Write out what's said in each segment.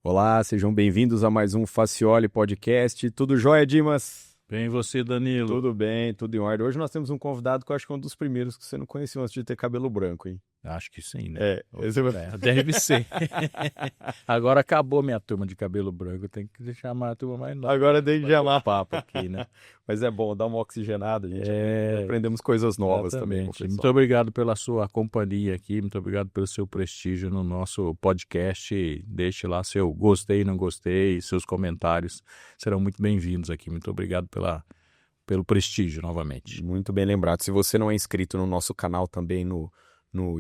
Olá, sejam bem-vindos a mais um Facioli Podcast. Tudo jóia, Dimas? Bem, você, Danilo? Tudo bem, tudo em ordem. Hoje nós temos um convidado que eu acho que é um dos primeiros que você não conheceu antes de ter cabelo branco, hein? Acho que sim, né? Deve ser. Agora acabou minha turma de cabelo branco, tem que chamar a turma mais nova. Agora tem que chamar papo aqui, né? Mas é bom, dá uma oxigenada, gente. Aprendemos coisas novas também com o pessoal. Muito obrigado pela sua companhia aqui, muito obrigado pelo seu prestígio no nosso podcast. Deixe lá seu gostei, não gostei, seus comentários serão muito bem-vindos aqui. Muito obrigado pelo prestígio novamente. Muito bem lembrado. Se você não é inscrito no nosso canal também no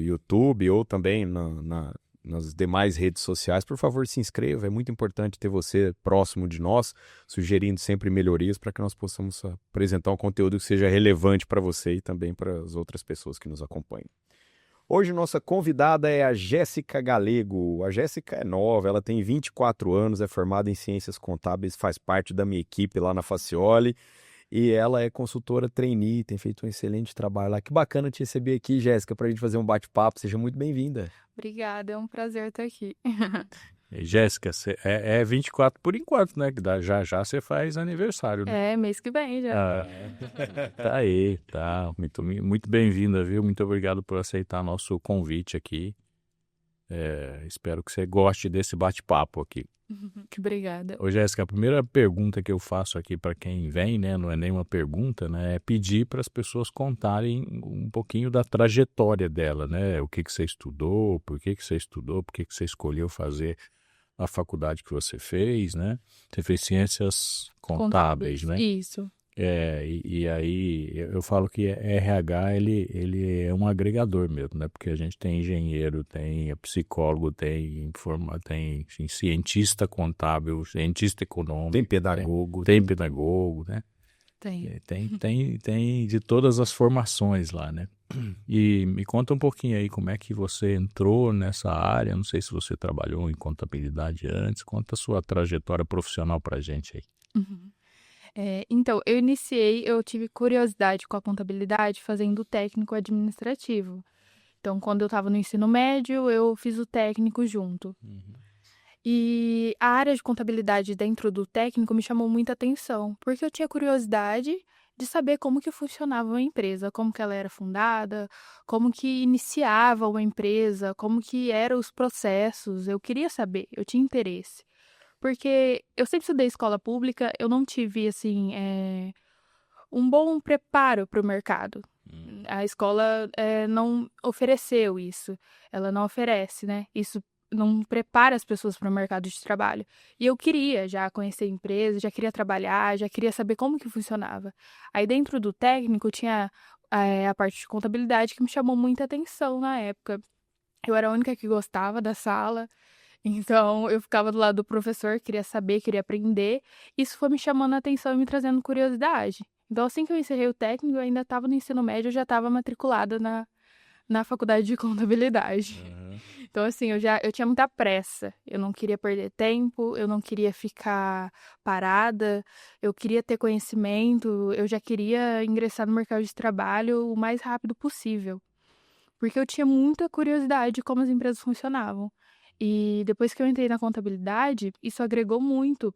YouTube ou também nas demais redes sociais, por favor, se inscreva. É muito importante ter você próximo de nós, sugerindo sempre melhorias para que nós possamos apresentar um conteúdo que seja relevante para você e também para as outras pessoas que nos acompanham. Hoje nossa convidada é a Jéssica Galego. A Jéssica é nova, ela tem 24 anos, é formada em Ciências Contábeis, faz parte da minha equipe lá na Facioli. E ela é consultora trainee, tem feito um excelente trabalho lá. Que bacana te receber aqui, Jéssica, para a gente fazer um bate-papo. Seja muito bem-vinda. Obrigada, é um prazer estar aqui. E, Jéssica, é 24 por enquanto, né? Que já você faz aniversário, né? É, mês que vem já. Tá aí, tá. Muito bem-vinda, viu? Muito obrigado por aceitar nosso convite aqui. Espero que você goste desse bate-papo aqui. Obrigada. Ô, Jéssica, a primeira pergunta que eu faço aqui para quem vem, né, não é nenhuma pergunta, né, é pedir para as pessoas contarem um pouquinho da trajetória dela, né, o que você estudou, por que você estudou, por que você escolheu fazer a faculdade que você fez, né? Você fez Ciências Contábeis, né? Isso. E aí eu falo que RH ele é um agregador mesmo, né? Porque a gente tem engenheiro, tem psicólogo, tem cientista contábil, cientista econômico, Tem pedagogo. Tem pedagogo, né? Tem de todas as formações lá, né? E me conta um pouquinho aí como é que você entrou nessa área. Não sei se você trabalhou em contabilidade antes. Conta a sua trajetória profissional pra gente aí. Uhum. Então, eu tive curiosidade com a contabilidade fazendo o técnico administrativo. Então, quando eu estava no ensino médio, eu fiz o técnico junto. E a área de contabilidade dentro do técnico me chamou muita atenção, porque eu tinha curiosidade de saber como que funcionava uma empresa, como que ela era fundada, como que iniciava uma empresa, como que eram os processos. Eu queria saber, eu tinha interesse. Porque eu sempre estudei escola pública, eu não tive, assim, um bom preparo para o mercado. A escola não ofereceu isso. Ela não oferece, né? Isso não prepara as pessoas para o mercado de trabalho. E eu queria já conhecer a empresa, já queria trabalhar, já queria saber como que funcionava. Aí dentro do técnico tinha a parte de contabilidade que me chamou muita atenção na época. Eu era a única que gostava da sala. Então, eu ficava do lado do professor, queria saber, queria aprender. Isso foi me chamando a atenção e me trazendo curiosidade. Então, assim que eu encerrei o técnico, eu ainda estava no ensino médio, eu já estava matriculada na faculdade de contabilidade. Então, assim, eu tinha muita pressa. Eu não queria perder tempo, eu não queria ficar parada, eu queria ter conhecimento, eu já queria ingressar no mercado de trabalho o mais rápido possível. Porque eu tinha muita curiosidade de como as empresas funcionavam. E depois que eu entrei na contabilidade, isso agregou muito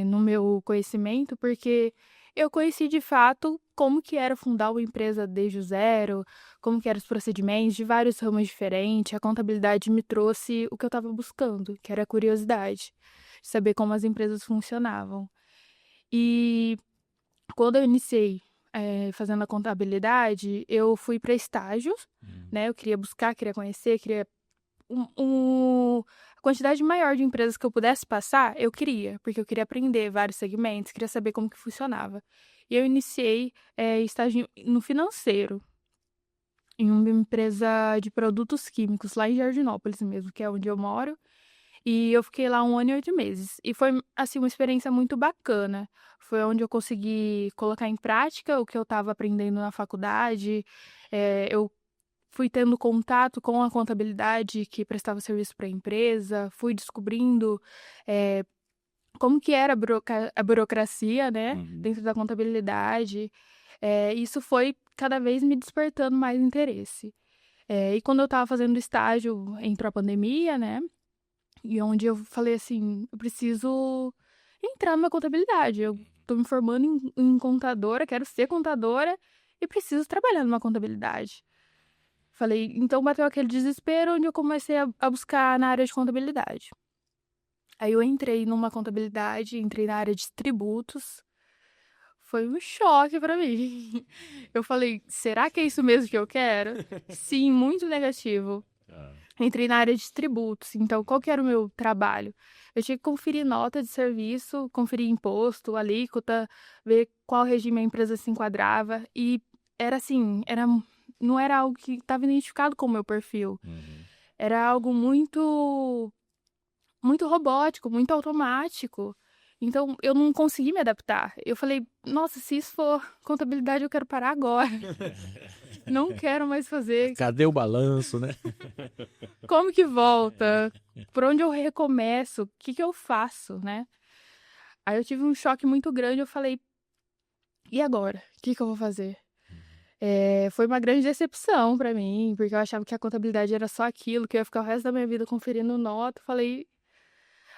no meu conhecimento, porque eu conheci de fato como que era fundar uma empresa desde o zero, como que eram os procedimentos de vários ramos diferentes. A contabilidade me trouxe o que eu estava buscando, que era a curiosidade de saber como as empresas funcionavam. E quando eu iniciei fazendo a contabilidade, eu fui para estágios, né? Eu queria buscar, queria conhecer, queria a quantidade maior de empresas que eu pudesse passar, eu queria, porque eu queria aprender vários segmentos, queria saber como que funcionava. E eu iniciei estágio no financeiro, em uma empresa de produtos químicos, lá em Jardinópolis mesmo, que é onde eu moro. E eu fiquei lá 1 ano e 8 meses. E foi, assim, uma experiência muito bacana. Foi onde eu consegui colocar em prática o que eu estava aprendendo na faculdade. Eu fui tendo contato com a contabilidade que prestava serviço para a empresa, fui descobrindo como que era a burocracia, né, dentro da contabilidade. Isso foi cada vez me despertando mais interesse. E quando eu estava fazendo estágio, entrou a pandemia, né? E onde eu falei assim, eu preciso entrar numa contabilidade. Eu tô me formando em contadora, quero ser contadora e preciso trabalhar numa contabilidade. Falei, então bateu aquele desespero onde eu comecei a buscar na área de contabilidade. Aí eu entrei numa contabilidade, entrei na área de tributos. Foi um choque pra mim. Eu falei, será que é isso mesmo que eu quero? Sim, muito negativo. Entrei na área de tributos, então qual que era o meu trabalho? Eu tinha que conferir nota de serviço, conferir imposto, alíquota, ver qual regime a empresa se enquadrava e era assim, não era algo que estava identificado com o meu perfil. Era algo muito robótico, muito automático. Então eu não consegui me adaptar. Eu falei, nossa, se isso for contabilidade, eu quero parar agora. Não quero mais fazer. Cadê o balanço, né? Como que volta? Por onde eu recomeço? O que que eu faço, né? Aí eu tive um choque muito grande, eu falei, e agora? O que que eu vou fazer? Foi uma grande decepção pra mim, porque eu achava que a contabilidade era só aquilo, que eu ia ficar o resto da minha vida conferindo nota. Falei,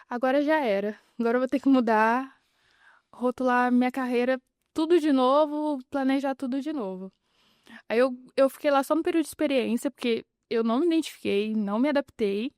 agora já era. Agora eu vou ter que mudar, rotular minha carreira tudo de novo, planejar tudo de novo. Aí eu fiquei lá só no período de experiência, porque eu não me identifiquei, não me adaptei.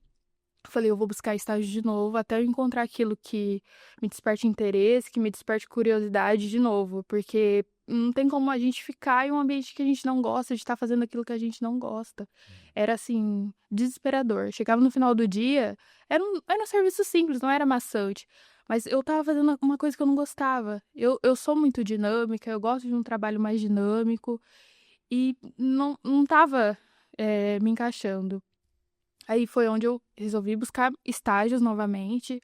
Falei, eu vou buscar estágio de novo até eu encontrar aquilo que me desperte interesse, que me desperte curiosidade de novo, porque não tem como a gente ficar em um ambiente que a gente não gosta, de estar fazendo aquilo que a gente não gosta. Era assim, desesperador. Chegava no final do dia, era um serviço simples, não era maçante, mas eu tava fazendo uma coisa que eu não gostava. Eu sou muito dinâmica, eu gosto de um trabalho mais dinâmico e não tava, me encaixando. Aí foi onde eu resolvi buscar estágios novamente.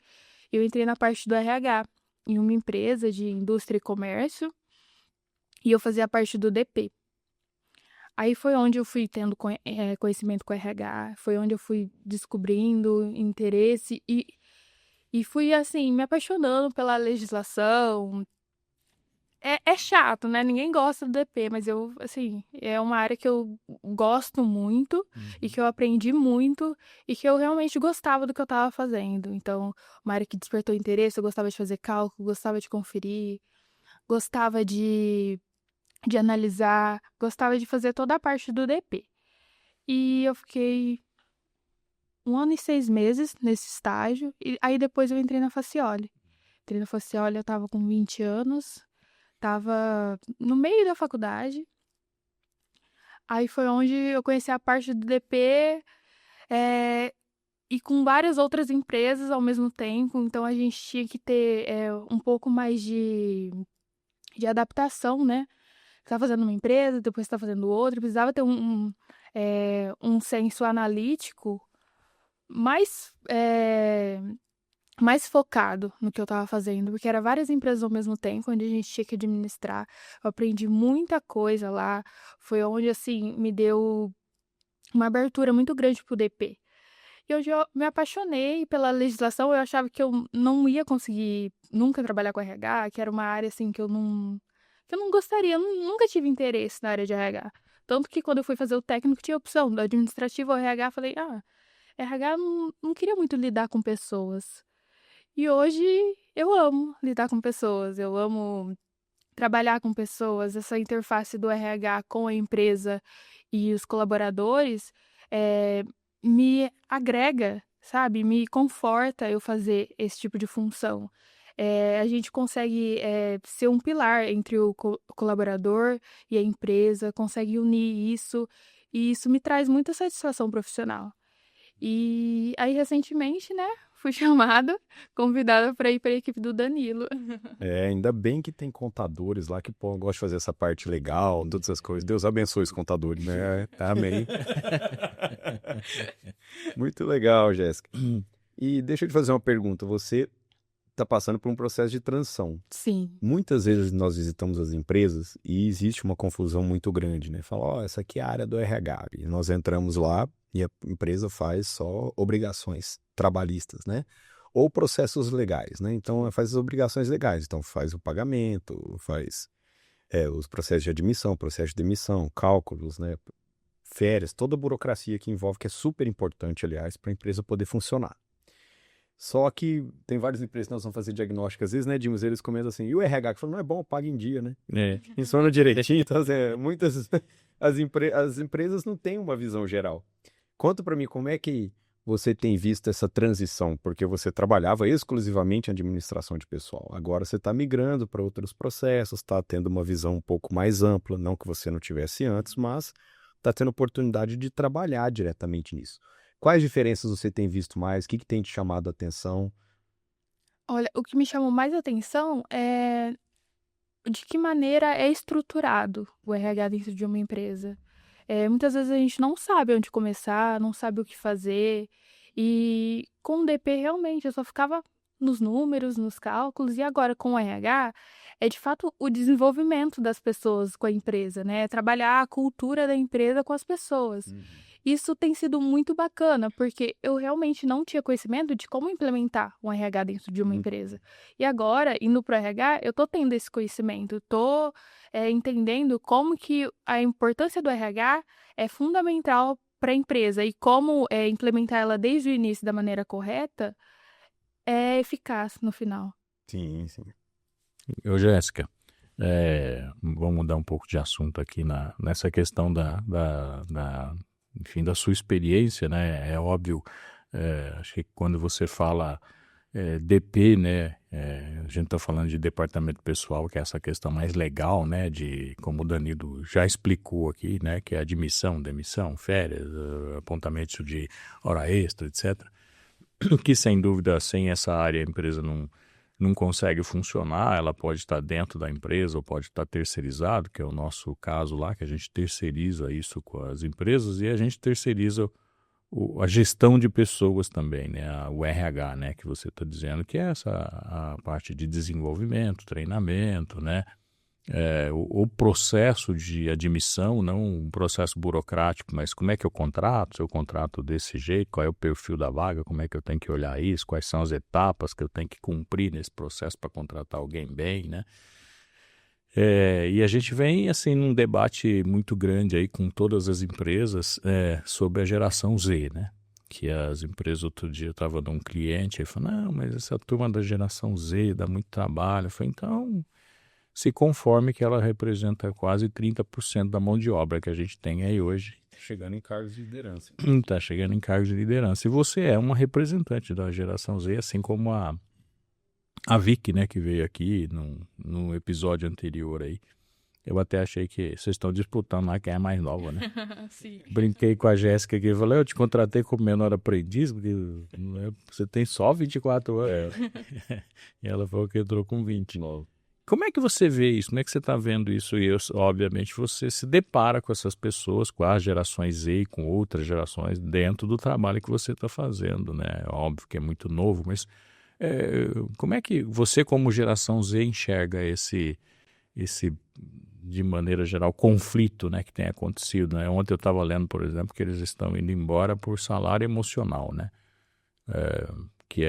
Eu entrei na parte do RH, em uma empresa de indústria e comércio, e eu fazia parte do DP. Aí foi onde eu fui tendo conhecimento com o RH, foi onde eu fui descobrindo interesse e fui, assim, me apaixonando pela legislação. É chato, né? Ninguém gosta do DP, mas eu, assim, é uma área que eu gosto muito e que eu aprendi muito e que eu realmente gostava do que eu estava fazendo. Então, uma área que despertou interesse, eu gostava de fazer cálculo, gostava de conferir, gostava de analisar, gostava de fazer toda a parte do DP. E eu fiquei 1 ano e 6 meses nesse estágio e aí depois eu entrei na Facioli. Entrei na Facioli, eu estava com 20 anos. Tava no meio da faculdade. Aí foi onde eu conheci a parte do DP, e com várias outras empresas ao mesmo tempo. Então a gente tinha que ter um pouco mais de adaptação, né? Você tá fazendo uma empresa, depois você tá fazendo outra. Precisava ter um senso analítico mais, mais focado no que eu estava fazendo, porque era várias empresas ao mesmo tempo, onde a gente tinha que administrar. Eu aprendi muita coisa lá. Foi onde, assim, me deu uma abertura muito grande pro DP. E hoje eu me apaixonei pela legislação. Eu achava que eu não ia conseguir nunca trabalhar com RH, que era uma área, assim, que eu não gostaria. Eu nunca tive interesse na área de RH. Tanto que quando eu fui fazer o técnico, tinha a opção do administrativo ao RH. Falei, RH não queria muito lidar com pessoas. E hoje eu amo lidar com pessoas, eu amo trabalhar com pessoas, essa interface do RH com a empresa e os colaboradores me agrega, sabe? Me conforta eu fazer esse tipo de função. A gente consegue ser um pilar entre o colaborador e a empresa, consegue unir isso, e isso me traz muita satisfação profissional. E aí, recentemente, né, fui convidada para ir para a equipe do Danilo. Ainda bem que tem contadores lá que gostam de fazer essa parte legal, todas essas coisas. Deus abençoe os contadores, né? Amém. Muito legal, Jéssica. E deixa eu te fazer uma pergunta. Você está passando por um processo de transição. Sim. Muitas vezes nós visitamos as empresas e existe uma confusão muito grande, né? Fala, essa aqui é a área do RH. E nós entramos lá e a empresa faz só obrigações trabalhistas, né? Ou processos legais, né? Então, faz as obrigações legais. Então, faz o pagamento, faz os processos de admissão, processo de demissão, cálculos, né? férias, toda a burocracia que envolve, que é super importante, aliás, para a empresa poder funcionar. Só que tem várias empresas que nós vamos fazer diagnóstico, às vezes, né, Dimos, eles comentam assim, e o RH, que fala, não é bom, paga em dia, né? Funciona direitinho, então, assim, muitas, as empresas não têm uma visão geral. Conta para mim, como é que você tem visto essa transição? Porque você trabalhava exclusivamente em administração de pessoal, agora você está migrando para outros processos, está tendo uma visão um pouco mais ampla, não que você não tivesse antes, mas está tendo oportunidade de trabalhar diretamente nisso. Quais diferenças você tem visto mais? O que tem te chamado a atenção? Olha, o que me chamou mais atenção é de que maneira é estruturado o RH dentro de uma empresa. Muitas vezes a gente não sabe onde começar, não sabe o que fazer, e com o DP realmente eu só ficava nos números, nos cálculos, e agora com o RH é de fato o desenvolvimento das pessoas com a empresa, né? Trabalhar a cultura da empresa com as pessoas. Isso tem sido muito bacana, porque eu realmente não tinha conhecimento de como implementar um RH dentro de uma empresa. E agora, indo para o RH, eu estou tendo esse conhecimento, estou entendendo como que a importância do RH é fundamental para a empresa e como implementar ela desde o início da maneira correta é eficaz no final. Sim, sim. Jéssica, vamos mudar um pouco de assunto aqui nessa questão enfim, da sua experiência, né? É óbvio, acho que quando você fala DP, né? A gente está falando de departamento pessoal, que é essa questão mais legal, né? De, como o Danilo já explicou aqui, né? Que é admissão, demissão, férias, apontamento de hora extra, etc. Que, sem dúvida, sem essa área a empresa não consegue funcionar, ela pode estar dentro da empresa ou pode estar terceirizado, que é o nosso caso lá, que a gente terceiriza isso com as empresas e a gente terceiriza a gestão de pessoas também, né? O RH, né? Que você está dizendo, que é a parte de desenvolvimento, treinamento, né? O processo de admissão, não um processo burocrático, mas como é que eu contrato? Se eu contrato desse jeito, qual é o perfil da vaga, como é que eu tenho que olhar isso, quais são as etapas que eu tenho que cumprir nesse processo para contratar alguém bem, né? E a gente vem, assim, num debate muito grande aí com todas as empresas sobre a geração Z, né? Que as empresas, outro dia eu estava num cliente e falou, não, mas essa turma da geração Z dá muito trabalho. Eu falei, então, se conforme que ela representa quase 30% da mão de obra que a gente tem aí hoje. Chegando em cargos de liderança. Está chegando em cargos de liderança. E você é uma representante da geração Z, assim como a Vicky, né, que veio aqui no episódio anterior aí. Eu até achei que vocês estão disputando lá quem é mais nova, né? Sim. Brinquei com a Jéssica aqui e falei, eu te contratei como menor aprendiz, porque você tem só 24 anos. E ela falou que entrou com 20. Como é que você vê isso? Como é que você está vendo isso? E obviamente você se depara com essas pessoas, com as gerações Z e com outras gerações dentro do trabalho que você está fazendo, né? Óbvio que é muito novo, mas como é que você, como geração Z, enxerga esse de maneira geral, conflito, né, que tem acontecido, né? Ontem eu estava lendo, por exemplo, que eles estão indo embora por salário emocional, né? Que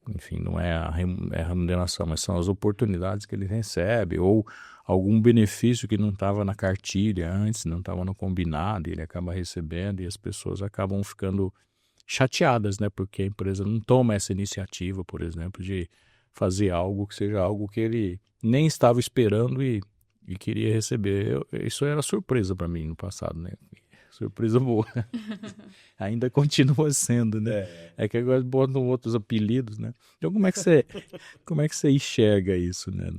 enfim, não é a remuneração, mas são as oportunidades que ele recebe ou algum benefício que não estava na cartilha antes, não estava no combinado, e ele acaba recebendo e as pessoas acabam ficando chateadas, né? Porque a empresa não toma essa iniciativa, por exemplo, de fazer algo que seja algo que ele nem estava esperando e queria receber. Isso era surpresa para mim no passado, né? Surpresa boa. Ainda continua sendo, né? É que agora botam outros apelidos, né? Então como é que você enxerga isso, né?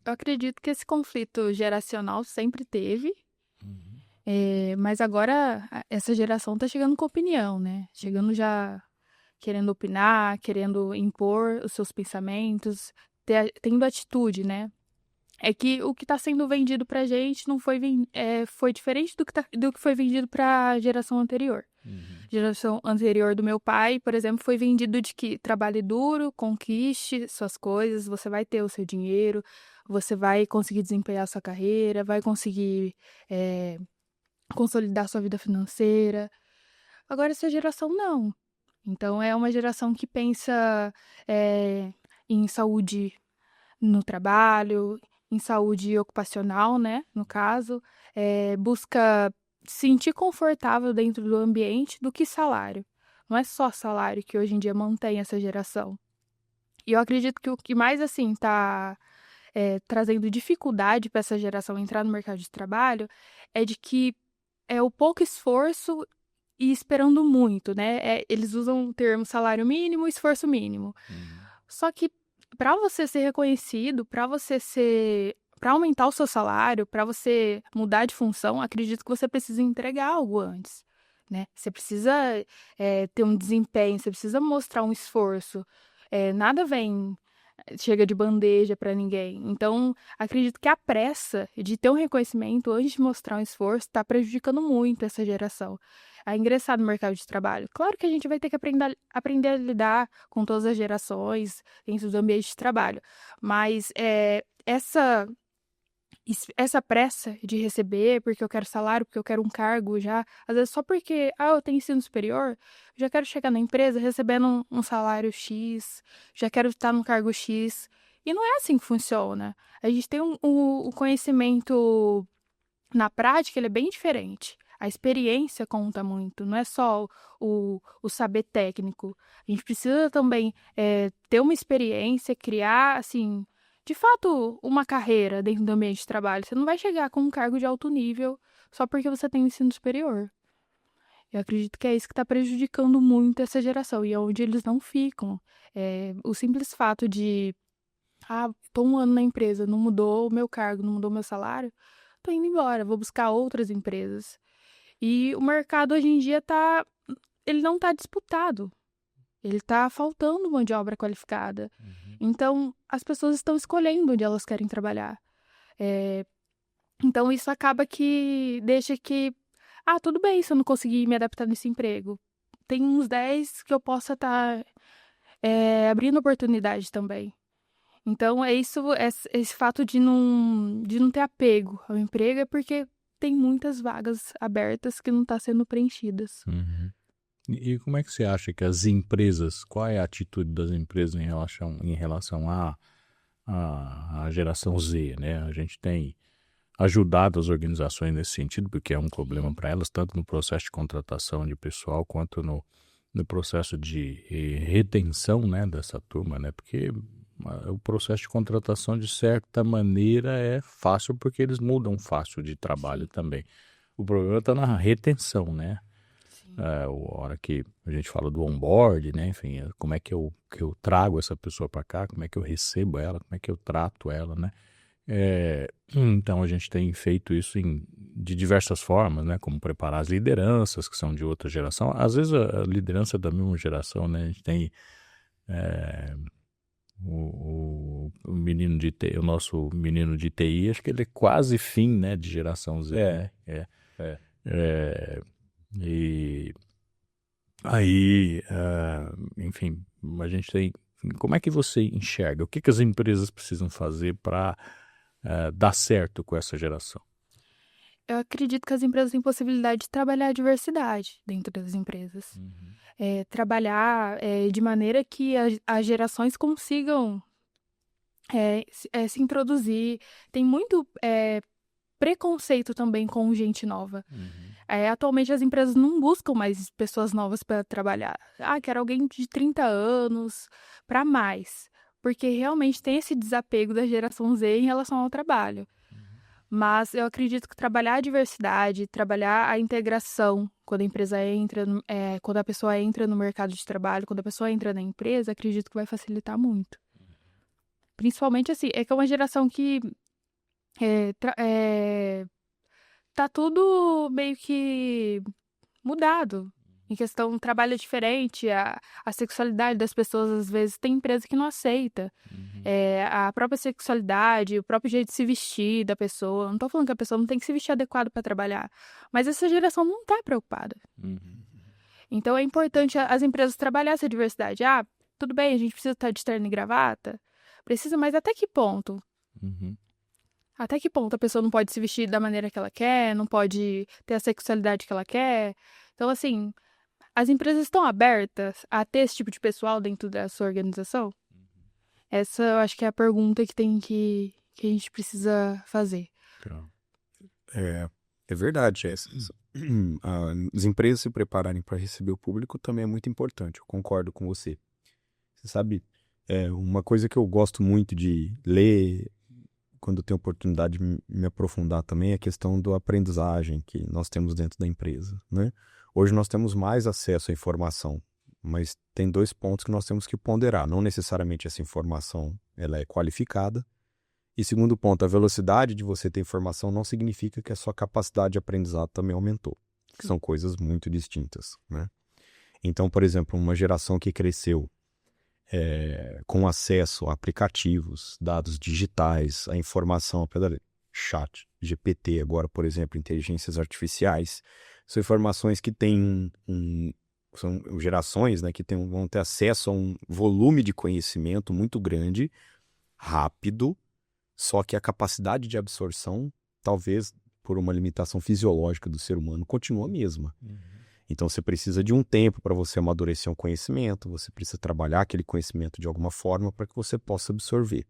Eu acredito que esse conflito geracional sempre teve, mas agora essa geração está chegando com opinião, né? Chegando já querendo opinar, querendo impor os seus pensamentos, tendo atitude, né? É que o que está sendo vendido pra gente não foi diferente do que foi vendido para a geração anterior. Geração anterior do meu pai, por exemplo, foi vendido de que trabalhe duro, conquiste suas coisas, você vai ter o seu dinheiro, você vai conseguir desempenhar sua carreira, vai conseguir consolidar sua vida financeira. Agora, essa geração não. Então, é uma geração que pensa em saúde no trabalho, em saúde ocupacional, né, no caso, busca sentir confortável dentro do ambiente do que salário. Não é só salário que hoje em dia mantém essa geração. E eu acredito que o que mais, assim, está trazendo dificuldade para essa geração entrar no mercado de trabalho é de que é o pouco esforço e esperando muito, né? Eles usam o termo salário mínimo e esforço mínimo. Só que para você ser reconhecido, para aumentar o seu salário, para você mudar de função, acredito que você precisa entregar algo antes, né? Você precisa ter um desempenho, você precisa mostrar um esforço. Nada chega de bandeja para ninguém. Então, acredito que a pressa de ter um reconhecimento antes de mostrar um esforço está prejudicando muito essa geração a ingressar no mercado de trabalho. Claro que a gente vai ter que aprender a lidar com todas as gerações dentro do ambiente de trabalho, mas essa pressa de receber, porque eu quero salário, porque eu quero um cargo já, às vezes só porque eu tenho ensino superior, já quero chegar na empresa recebendo um salário X, já quero estar num cargo X. E não é assim que funciona. A gente tem o conhecimento na prática, ele é bem diferente. A experiência conta muito, não é só o saber técnico. A gente precisa também ter uma experiência, criar, assim, de fato, uma carreira dentro do ambiente de trabalho. Você não vai chegar com um cargo de alto nível só porque você tem um ensino superior. Eu acredito que é isso que está prejudicando muito essa geração e é onde eles não ficam. O simples fato de, estou um ano na empresa, não mudou o meu cargo, não mudou o meu salário, estou indo embora, vou buscar outras empresas. E o mercado hoje em dia ele não está disputado. Ele está faltando mão de obra qualificada. Então, as pessoas estão escolhendo onde elas querem trabalhar. Então, isso acaba que deixa que... tudo bem se eu não conseguir me adaptar nesse emprego. Tem uns 10 que eu possa estar abrindo oportunidade também. Então, esse fato de não ter apego ao emprego é porque tem muitas vagas abertas que não estão sendo preenchidas. E como é que você acha que as empresas, qual é a atitude das empresas em relação à geração Z, né? A gente tem ajudado as organizações nesse sentido, porque é um problema para elas, tanto no processo de contratação de pessoal, quanto no processo de retenção, né, dessa turma, né? Porque o processo de contratação, de certa maneira, é fácil, porque eles mudam fácil de trabalho também. O problema está na retenção, né? A hora que a gente fala do onboard, né? Enfim, como é que eu trago essa pessoa para cá, como é que eu recebo ela, como é que eu trato ela, né? Então a gente tem feito isso de diversas formas, né? Como preparar as lideranças que são de outra geração. Às vezes a liderança da mesma geração, né? A gente tem o menino de TI, o nosso menino de TI, acho que ele é quase fim, né? De geração Z. E aí, enfim, a gente tem... Como é que você enxerga? O que as empresas precisam fazer para dar certo com essa geração? Eu acredito que as empresas têm possibilidade de trabalhar a diversidade dentro das empresas. Trabalhar de maneira que as gerações consigam se introduzir. Tem muito preconceito também com gente nova. Atualmente as empresas não buscam mais pessoas novas para trabalhar. Quero alguém de 30 anos para mais. Porque realmente tem esse desapego da geração Z em relação ao trabalho. Mas eu acredito que trabalhar a diversidade, trabalhar a integração, quando a empresa entra, quando a pessoa entra no mercado de trabalho, quando a pessoa entra na empresa, acredito que vai facilitar muito. Principalmente assim, que é uma geração que tá tudo meio que mudado. Em questão, trabalho diferente, a sexualidade das pessoas, às vezes, tem empresa que não aceita. A própria sexualidade, o próprio jeito de se vestir da pessoa. Não tô falando que a pessoa não tem que se vestir adequado para trabalhar, mas essa geração não tá preocupada. Então, é importante as empresas trabalhar essa diversidade. Tudo bem, a gente precisa estar de terno e gravata? Precisa, mas até que ponto? Até que ponto a pessoa não pode se vestir da maneira que ela quer, não pode ter a sexualidade que ela quer? Então, assim, as empresas estão abertas a ter esse tipo de pessoal dentro da sua organização? Essa eu acho que é a pergunta que a gente precisa fazer. É verdade, as empresas se prepararem para receber o público também é muito importante, eu concordo com você. Você sabe, uma coisa que eu gosto muito de ler, quando eu tenho oportunidade de me aprofundar também, é a questão da aprendizagem que nós temos dentro da empresa, né? Hoje nós temos mais acesso à informação, mas tem 2 pontos que nós temos que ponderar. Não necessariamente essa informação ela é qualificada. E segundo ponto, a velocidade de você ter informação não significa que a sua capacidade de aprendizado também aumentou. Que são coisas muito distintas, né? Então, por exemplo, uma geração que cresceu com acesso a aplicativos, dados digitais, a informação, chat, GPT agora, por exemplo, inteligências artificiais, são informações que têm são gerações, né, que vão ter acesso a um volume de conhecimento muito grande, rápido, só que a capacidade de absorção, talvez por uma limitação fisiológica do ser humano, continua a mesma. Então você precisa de um tempo para você amadurecer um conhecimento, você precisa trabalhar aquele conhecimento de alguma forma para que você possa absorver.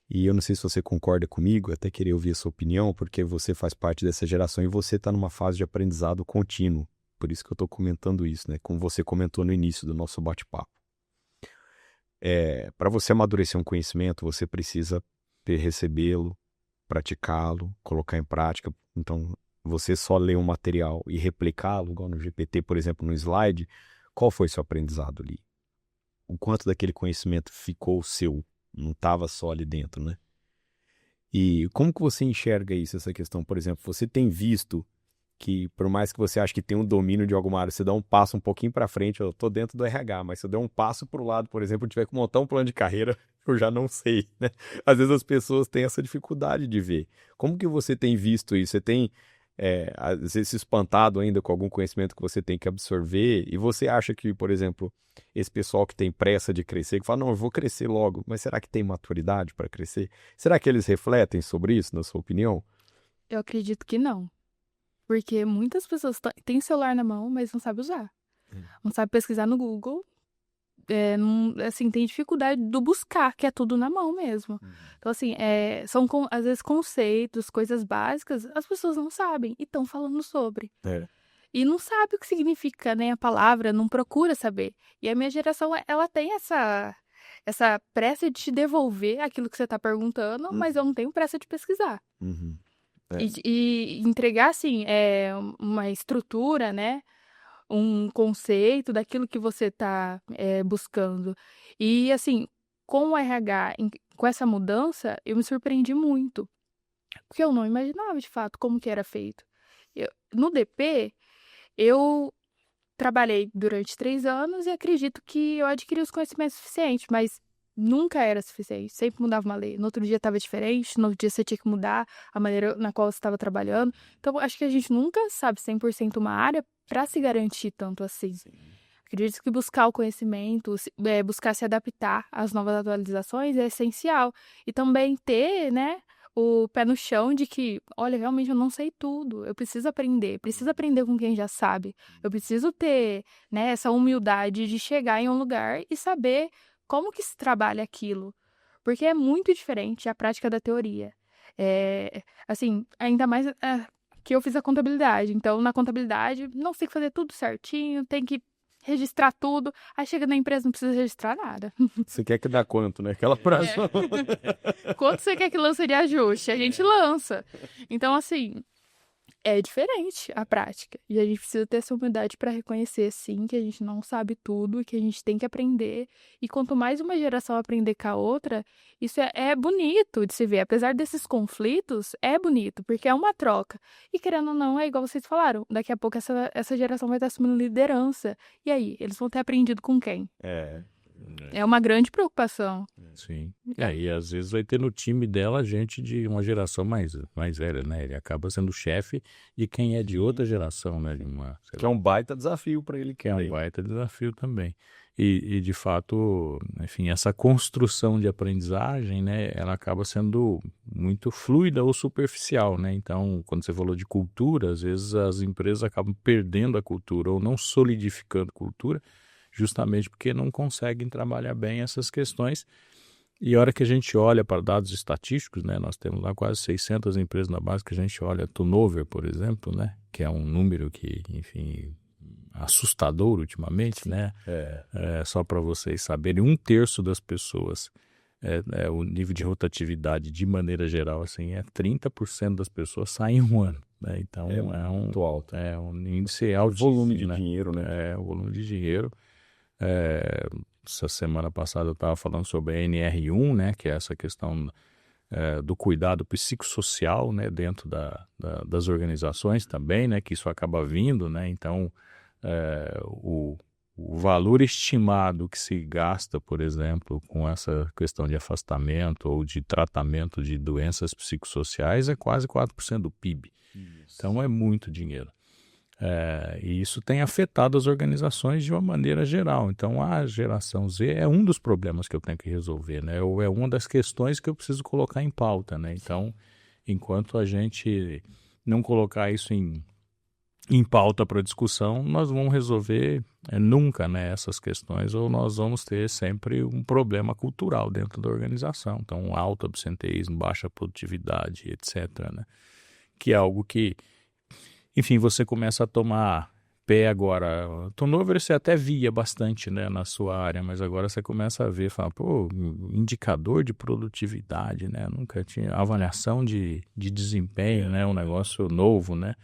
E eu não sei se você concorda comigo, até queria ouvir a sua opinião, porque você faz parte dessa geração e você está numa fase de aprendizado contínuo. Por isso que eu estou comentando isso, né? Como você comentou no início do nosso bate-papo. Para você amadurecer um conhecimento, você precisa recebê-lo, praticá-lo, colocar em prática. Então, você só ler um material e replicá-lo, igual no GPT, por exemplo, no slide, qual foi seu aprendizado ali? O quanto daquele conhecimento ficou seu? Não estava só ali dentro, né? E como que você enxerga isso, essa questão? Por exemplo, você tem visto que, por mais que você ache que tem um domínio de alguma área, você dá um passo um pouquinho para frente, eu estou dentro do RH, mas se eu der um passo para o lado, por exemplo, eu tiver que montar um plano de carreira, eu já não sei, né? Às vezes as pessoas têm essa dificuldade de ver. Como que você tem visto isso? Você tem, às vezes, se espantado ainda com algum conhecimento que você tem que absorver, e você acha que, por exemplo, esse pessoal que tem pressa de crescer, que fala, não, eu vou crescer logo, mas será que tem maturidade para crescer? Será que eles refletem sobre isso, na sua opinião? Eu acredito que não. Porque muitas pessoas têm celular na mão, mas não sabem usar. Não sabem pesquisar no Google. Assim, tem dificuldade do buscar, que é tudo na mão mesmo. Então, assim, são às vezes conceitos, coisas básicas, as pessoas não sabem e estão falando sobre. E não sabe o que significa, né, a palavra, não procura saber. E a minha geração, ela tem essa pressa de te devolver aquilo que você está perguntando, mas eu não tenho pressa de pesquisar. E entregar, assim, uma estrutura, né? Um conceito daquilo que você está buscando. E, assim, com o RH, com essa mudança, eu me surpreendi muito. Porque eu não imaginava, de fato, como que era feito. No DP, eu trabalhei durante 3 anos e acredito que eu adquiri os conhecimentos suficientes, mas nunca era suficiente, sempre mudava uma lei. No outro dia estava diferente, no outro dia você tinha que mudar a maneira na qual você estava trabalhando. Então, acho que a gente nunca sabe 100% uma área para se garantir tanto assim. Acredito que buscar o conhecimento, buscar se adaptar às novas atualizações é essencial. E também ter, né, o pé no chão de que, olha, realmente eu não sei tudo, eu preciso aprender com quem já sabe. Eu preciso ter, né, essa humildade de chegar em um lugar e saber como que se trabalha aquilo, porque é muito diferente a prática da teoria. Assim, ainda mais que eu fiz a contabilidade, então na contabilidade não sei fazer tudo certinho, tem que registrar tudo, aí chega na empresa não precisa registrar nada. Você quer que dá quanto, né? Aquela frase. Quanto você quer que lance de ajuste? A gente lança. Então, assim, é diferente a prática. E a gente precisa ter essa humildade para reconhecer, sim, que a gente não sabe tudo, que a gente tem que aprender. E quanto mais uma geração aprender com a outra, isso é bonito de se ver. Apesar desses conflitos, é bonito, porque é uma troca. E querendo ou não, é igual vocês falaram, daqui a pouco essa geração vai estar assumindo liderança. E aí, eles vão ter aprendido com quem? É uma grande preocupação. Sim. E às vezes vai ter no time dela gente de uma geração mais velha, né? Ele acaba sendo chefe de quem é de outra geração, né? Que é um baita desafio para ele. Que é um baita desafio também. E de fato, enfim, essa construção de aprendizagem, né? Ela acaba sendo muito fluida ou superficial, né? Então, quando você falou de cultura, às vezes as empresas acabam perdendo a cultura ou não solidificando a cultura, justamente porque não conseguem trabalhar bem essas questões E a hora que a gente olha para dados estatísticos, né, nós temos lá quase 600 empresas na base que a gente olha, turnover, por exemplo, né, que é um número que, enfim, assustador ultimamente, né? Só para vocês saberem, 1/3 das pessoas, o nível de rotatividade de maneira geral, assim, 30% das pessoas saem em um ano, né? Então muito alto. É um índice altíssimo, Volume de né? dinheiro, né? O volume de dinheiro. Essa semana passada eu estava falando sobre a NR1, né, que é essa questão do cuidado psicossocial, né, dentro das organizações também, né, que isso acaba vindo, né, então o valor estimado que se gasta, por exemplo, com essa questão de afastamento ou de tratamento de doenças psicossociais é quase 4% do PIB. Isso. Então é muito dinheiro. E isso tem afetado as organizações de uma maneira geral. Então, a geração Z é um dos problemas que eu tenho que resolver, né? Ou é uma das questões que eu preciso colocar em pauta, né? Então, enquanto a gente não colocar isso em pauta para discussão, nós vamos resolver nunca, né, essas questões, ou nós vamos ter sempre um problema cultural dentro da organização. Então, alto absenteísmo, baixa produtividade, etc., né? Que é algo que, enfim, você começa a tomar pé agora. Turnover você até via bastante, né, na sua área, mas agora você começa a ver, fala, pô, indicador de produtividade, né? Nunca tinha avaliação de desempenho, né? Um negócio novo, né?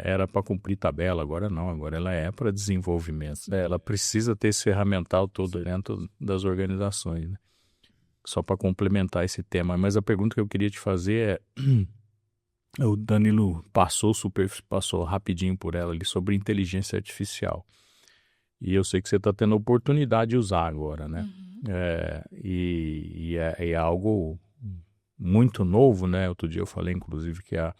Era para cumprir tabela, agora não, agora ela é para desenvolvimento. Ela precisa ter esse ferramental todo dentro das organizações, né? Só para complementar esse tema. Mas a pergunta que eu queria te fazer o Danilo passou rapidinho por ela ali sobre inteligência artificial. E eu sei que você está tendo a oportunidade de usar agora, né? É algo muito novo, né? Outro dia eu falei, inclusive, que a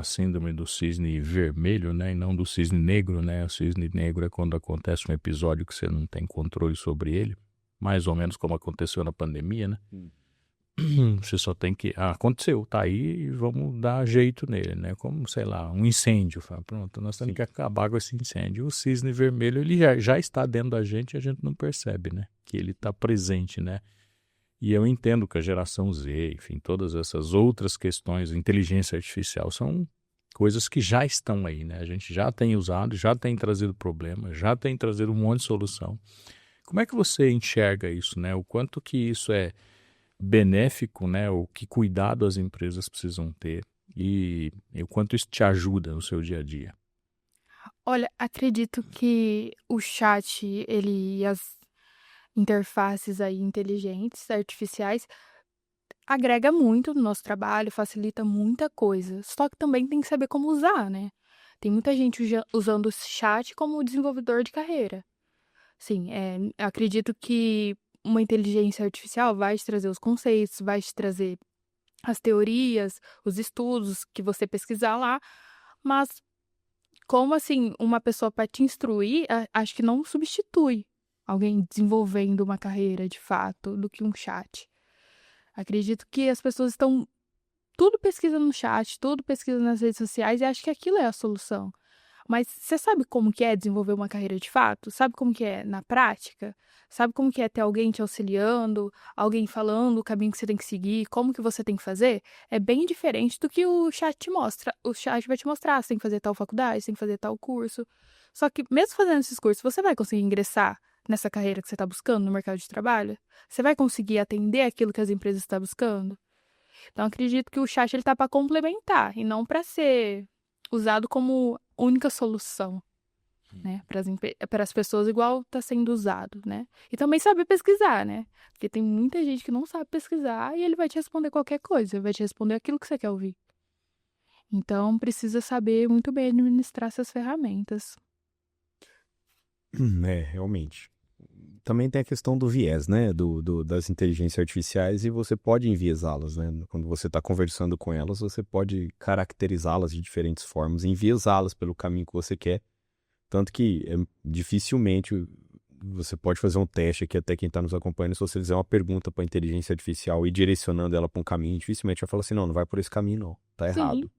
síndrome do cisne vermelho, né? E não do cisne negro, né? O cisne negro é quando acontece um episódio que você não tem controle sobre ele, mais ou menos como aconteceu na pandemia, né? Você só tem que... aconteceu, tá aí e vamos dar jeito nele, né? Como, sei lá, um incêndio. Fala, pronto, nós temos que acabar com esse incêndio. O cisne vermelho, ele já está dentro da gente e a gente não percebe, né? Que ele está presente, né? E eu entendo que a geração Z, enfim, todas essas outras questões, inteligência artificial, são coisas que já estão aí, né? A gente já tem usado, já tem trazido problema, já tem trazido um monte de solução. Como é que você enxerga isso, né? O quanto que isso é benéfico, né? O que cuidado as empresas precisam ter e o quanto isso te ajuda no seu dia a dia? Olha, acredito que o chat, ele e as interfaces aí inteligentes, artificiais, agrega muito no nosso trabalho, facilita muita coisa. Só que também tem que saber como usar, né? Tem muita gente usando o chat como desenvolvedor de carreira. Sim, acredito que uma inteligência artificial vai te trazer os conceitos, vai te trazer as teorias, os estudos que você pesquisar lá, mas como assim, uma pessoa para te instruir, acho que não substitui alguém desenvolvendo uma carreira de fato do que um chat. Acredito que as pessoas estão tudo pesquisando no chat, tudo pesquisando nas redes sociais e acho que aquilo é a solução. Mas você sabe como que é desenvolver uma carreira de fato? Sabe como que é na prática? Sabe como que é ter alguém te auxiliando, alguém falando o caminho que você tem que seguir, como que você tem que fazer? É bem diferente do que o chat te mostra. O chat vai te mostrar, você tem que fazer tal faculdade, você tem que fazer tal curso. Só que mesmo fazendo esses cursos, você vai conseguir ingressar nessa carreira que você está buscando no mercado de trabalho? Você vai conseguir atender aquilo que as empresas estão buscando? Então, acredito que o chat está para complementar e não para ser usado como única solução, né? Para as pessoas, igual está sendo usado, né? E também saber pesquisar, né? Porque tem muita gente que não sabe pesquisar e ele vai te responder qualquer coisa, vai te responder aquilo que você quer ouvir. Então, precisa saber muito bem administrar essas ferramentas. Realmente. Também tem a questão do viés, né, das inteligências artificiais e você pode enviesá-las, né? Quando você está conversando com elas, você pode caracterizá-las de diferentes formas, enviesá-las pelo caminho que você quer. Tanto que dificilmente você pode fazer um teste aqui, até quem está nos acompanhando, se você fizer uma pergunta para a inteligência artificial e direcionando ela para um caminho, dificilmente vai falar assim, não vai por esse caminho não, tá errado.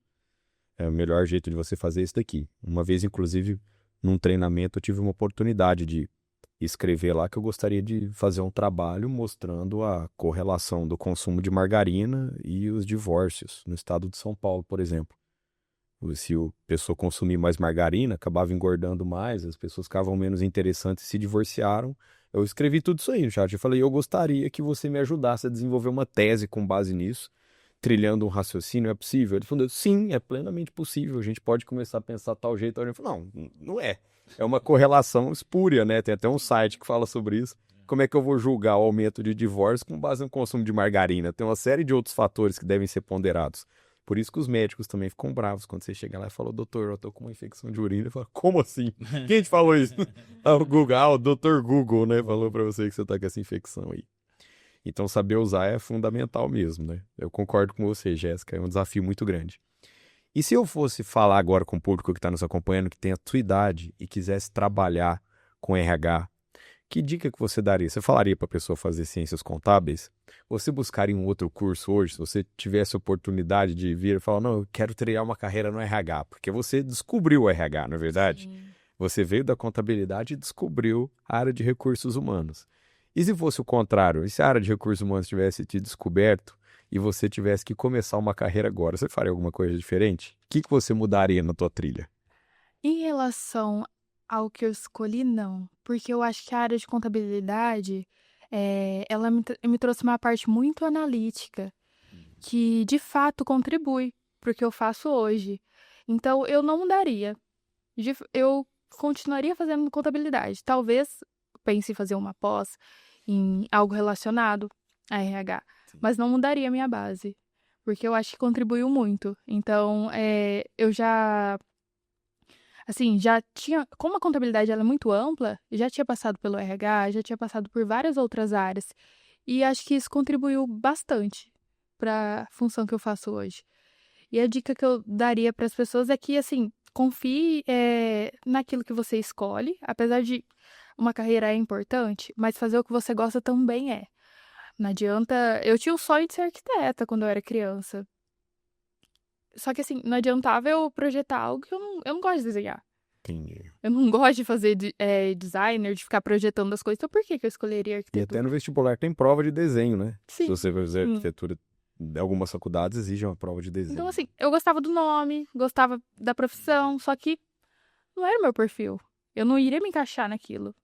É o melhor jeito de você fazer isso daqui. Uma vez, inclusive, num treinamento, eu tive uma oportunidade de e escrever lá que eu gostaria de fazer um trabalho mostrando a correlação do consumo de margarina e os divórcios no estado de São Paulo, por exemplo. Se a pessoa consumir mais margarina, acabava engordando mais, as pessoas ficavam menos interessantes e se divorciaram. Eu escrevi tudo isso aí no chat. Eu falei, eu gostaria que você me ajudasse a desenvolver uma tese com base nisso, trilhando um raciocínio. É possível? Ele falou, sim, é plenamente possível. A gente pode começar a pensar tal jeito. Eu falei, não, não é. É uma correlação espúria, né? Tem até um site que fala sobre isso. Como é que eu vou julgar o aumento de divórcio com base no consumo de margarina? Tem uma série de outros fatores que devem ser ponderados. Por isso que os médicos também ficam bravos quando você chega lá e fala, doutor, eu tô com uma infecção de urina. Ele fala, como assim? Quem te falou isso? O Google, o doutor Google, né? Falou pra você que você tá com essa infecção aí. Então, saber usar é fundamental mesmo, né? Eu concordo com você, Jéssica, é um desafio muito grande. E se eu fosse falar agora com o público que está nos acompanhando, que tem a tua idade e quisesse trabalhar com RH, que dica que você daria? Você falaria para a pessoa fazer ciências contábeis? Você buscaria um outro curso hoje? Se você tivesse a oportunidade de vir e falar, não, eu quero trilhar uma carreira no RH, porque você descobriu o RH, não é verdade? Sim. Você veio da contabilidade e descobriu a área de recursos humanos. E se fosse o contrário? E se a área de recursos humanos tivesse te descoberto e você tivesse que começar uma carreira agora, você faria alguma coisa diferente? O que você mudaria na tua trilha? Em relação ao que eu escolhi, não. Porque eu acho que a área de contabilidade, ela me trouxe uma parte muito analítica, que de fato contribui para o que eu faço hoje. Então, eu não mudaria. Eu continuaria fazendo contabilidade. Talvez pense em fazer uma pós em algo relacionado a RH, mas não mudaria a minha base, porque eu acho que contribuiu muito. Então, eu já, assim, já tinha, como a contabilidade ela é muito ampla, já tinha passado pelo RH, já tinha passado por várias outras áreas, e acho que isso contribuiu bastante para a função que eu faço hoje. E a dica que eu daria para as pessoas é que, assim, confie naquilo que você escolhe, apesar de uma carreira é importante, mas fazer o que você gosta também é. Não adianta. Eu tinha o sonho de ser arquiteta quando eu era criança. Só que, assim, não adiantava eu projetar algo que eu não gosto de desenhar. Entendi. Eu não gosto de fazer designer, de ficar projetando as coisas. Então, por que eu escolheria E arquitetura? até no vestibular tem prova de desenho, né? Sim. Se você fazer arquitetura, algumas faculdades exigem uma prova de desenho. Então, assim, eu gostava do nome, gostava da profissão, só que não era o meu perfil. Eu não iria me encaixar naquilo.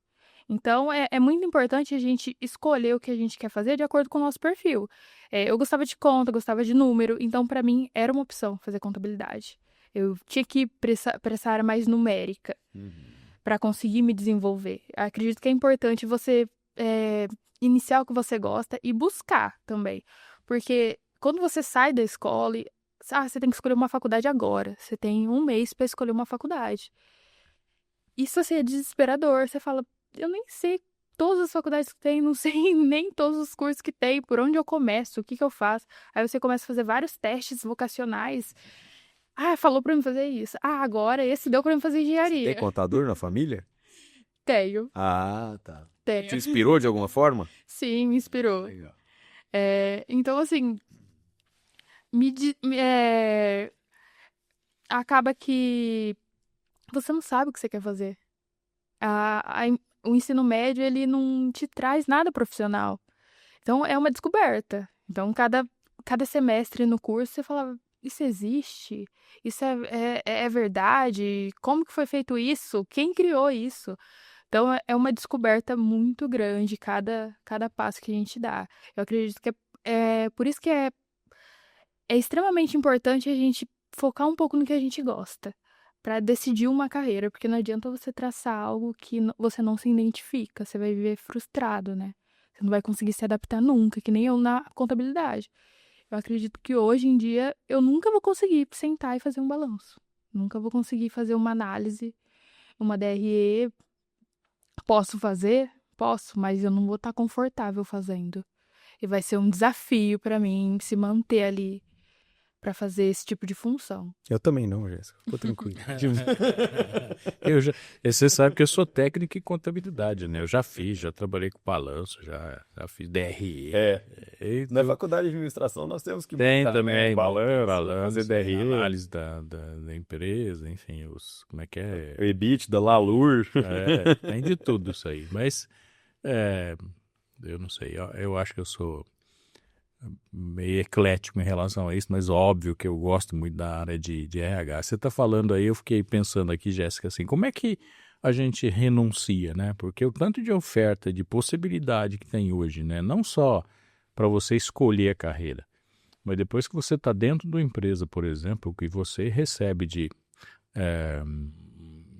Então, é muito importante a gente escolher o que a gente quer fazer de acordo com o nosso perfil. Eu gostava de conta, gostava de número, então, para mim, era uma opção fazer contabilidade. Eu tinha que ir para essa área mais numérica para conseguir me desenvolver. Acredito que é importante você iniciar o que você gosta e buscar também. Porque quando você sai da escola, você tem que escolher uma faculdade agora. Você tem um mês para escolher uma faculdade. Isso assim, é desesperador. Você fala, eu nem sei todas as faculdades que tem, não sei nem todos os cursos que tem, por onde eu começo, o que eu faço. Aí você começa a fazer vários testes vocacionais. Falou pra mim fazer isso. Agora esse deu pra mim fazer engenharia. Tem contador na família? Tenho. Ah, tá. Tenho. Te inspirou de alguma forma? Sim, me inspirou. Legal. Então, assim, acaba que você não sabe o que você quer fazer. O ensino médio, ele não te traz nada profissional. Então, é uma descoberta. Então, cada semestre no curso, você fala, isso existe? Isso é verdade? Como que foi feito isso? Quem criou isso? Então, é uma descoberta muito grande cada passo que a gente dá. Eu acredito que é por isso que é extremamente importante a gente focar um pouco no que a gente gosta, para decidir uma carreira, porque não adianta você traçar algo que você não se identifica, você vai viver frustrado, né? Você não vai conseguir se adaptar nunca, que nem eu na contabilidade. Eu acredito que hoje em dia eu nunca vou conseguir sentar e fazer um balanço. Nunca vou conseguir fazer uma análise, uma DRE. Posso fazer? Posso, mas eu não vou estar confortável fazendo. E vai ser um desafio para mim se manter ali para fazer esse tipo de função. Eu também não, Jéssica. Ficou tranquilo. Você sabe que eu sou técnico em contabilidade, né? Eu já trabalhei com balanço, já fiz DRE. Na faculdade de administração nós temos que... Tem também, balanço, fazer DRE. análise da empresa, enfim, como é que é? O EBITDA, LALUR. Tem de tudo isso aí. Mas, eu não sei, eu acho que eu sou meio eclético em relação a isso, mas óbvio que eu gosto muito da área de RH. Você está falando aí, eu fiquei pensando aqui, Jéssica, assim, como é que a gente renuncia, né? Porque o tanto de oferta, de possibilidade que tem hoje, né? Não só para você escolher a carreira, mas depois que você está dentro de uma empresa, por exemplo, que você recebe de